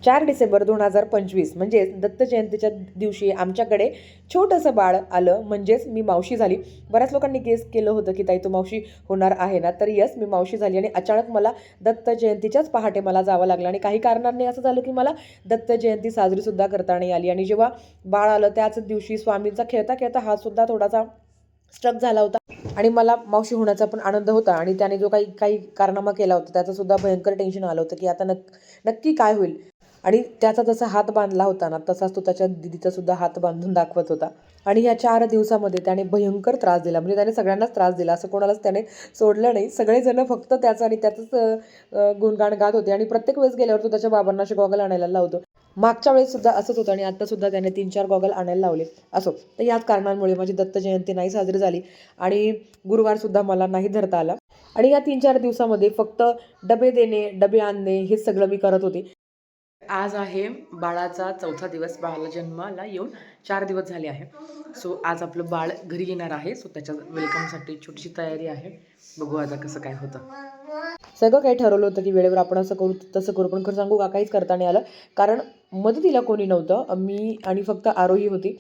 4 डिसेंबर 2025 म्हणजेच दत्त जयंतीच्या दिवशी आमच्याकडे छोटंसं बाळ आलं, म्हणजेच मी मावशी झाली. बऱ्याच लोकांनी गेस केलं होतं की ताई तू मावशी होणार आहे ना, तर यस मी मावशी झाली. आणि अचानक मला दत्त जयंतीच्याच पहाटे मला जावं लागलं आणि काही कारणांनी असं झालं की मला दत्त जयंती साजरीसुद्धा करता नाही आली. आणि जेव्हा बाळ आलं त्याच दिवशी स्वामींचा खेळता खेळता हातसुद्धा थोडासा स्ट्रक झाला होता आणि मला मावशी होण्याचा पण आनंद होता. आणि त्याने जो काही काही कारनामा केला होता त्याचं सुद्धा भयंकर टेन्शन आलं होतं की आता नक्की काय होईल. आणि त्याचा जसा हात बांधला होता ना, तसाच तो त्याच्या दिदीचा सुद्धा हात बांधून दाखवत होता. आणि या 4 दिवसामध्ये त्याने भयंकर त्रास दिला. म्हणजे त्याने सगळ्यांनाच त्रास दिला, असं कोणालाच त्याने सोडलं नाही. सगळेजण फक्त त्याचं आणि त्याचंच गुणगाण गात होते. आणि प्रत्येक वेळेस गेल्यावर तो त्याच्या बाबांना असे गॉगल आणायला लावतो. मागच्या वेळेस सुद्धा असंच होतं आणि आता सुद्धा त्याने 3-4 गॉगल आणायला लावले. असो, तर याच कारणांमुळे माझी दत्त जयंती नाही साजरी झाली आणि गुरुवार सुद्धा मला नाही धरता आला. आणि या 3-4 दिवसामध्ये फक्त डबे देणे, डबे आणणे हे सगळं मी करत होते. आज आहे बाळाचा 4था दिवस. बाळाला जन्माला येऊन 4 दिवस झाले आहे. सो आज आपलं बाळ घरी येणार आहे. सो त्याच्या वेलकमसाठी छोटीशी तयारी आहे. बघू आता कसं काय होतं. सगळं काही ठरवलं होतं की वेळेवर आपण असं करू तसं करू, पण खरं सांगू का काहीच करता नाही आलं. कारण मदतीला कोणी नव्हतं. मी आणि फक्त आरोही होती.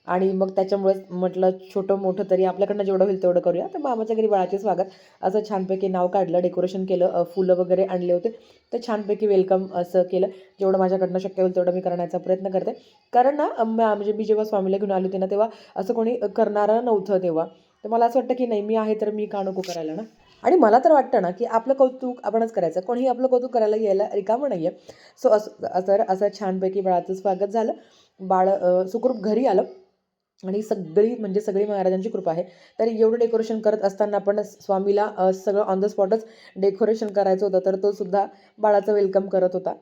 आणि मग त्याच्यामुळेच म्हटलं छोटं मोठं तरी आपल्याकडनं जेवढं होईल तेवढं करूया. तर मामाच्या घरी बाळाचे स्वागत असं छानपैकी नाव काढलं, डेकोरेशन केलं, फुलं वगैरे आणले होते. तर छानपैकी वेलकम असं केलं. जेवढं माझ्याकडनं शक्य होईल तेवढं मी करण्याचा प्रयत्न करते. कारण ना म्हणजे मी जेव्हा स्वामीला घेऊन आले होते ना, तेव्हा असं कोणी करणारं नव्हतं तेव्हा. तर मला असं वाटतं की नाही मी आहे तर मी का नको करायला ना. आणि मला तर वाटतं ना की आपलं कौतुक आपणच करायचं, कोणीही आपलं कौतुक करायला यायला रिकामं नाही आहे. सो असं छानपैकी बाळाचं स्वागत झालं. बाळ सुखरूप घरी आलं. आणि म्हणजे सगळी महाराजांची कृपा आहे. तर एवढं डेकोरेशन करत असताना पण स्वामीला सगळं ऑन द स्पॉटच डेकोरेशन करायचं होतं, तर तो सुद्धा बाळाचं वेलकम करत होता.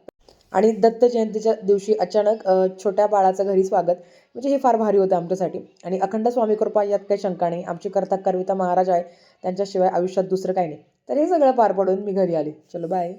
आणि दत्त जयंतीच्या दिवशी अचानक छोट्या बाळाचं घरी स्वागत म्हणजे हे फार भारी होतं आमच्यासाठी. आणि अखंड स्वामी कृपा यात काही शंका नाही. आमची कर्ता करविता महाराज आहे, त्यांच्याशिवाय आयुष्यात दुसरं काही नाही. तर हे सगळं पार पडून मी घरी आले. चलो बाय.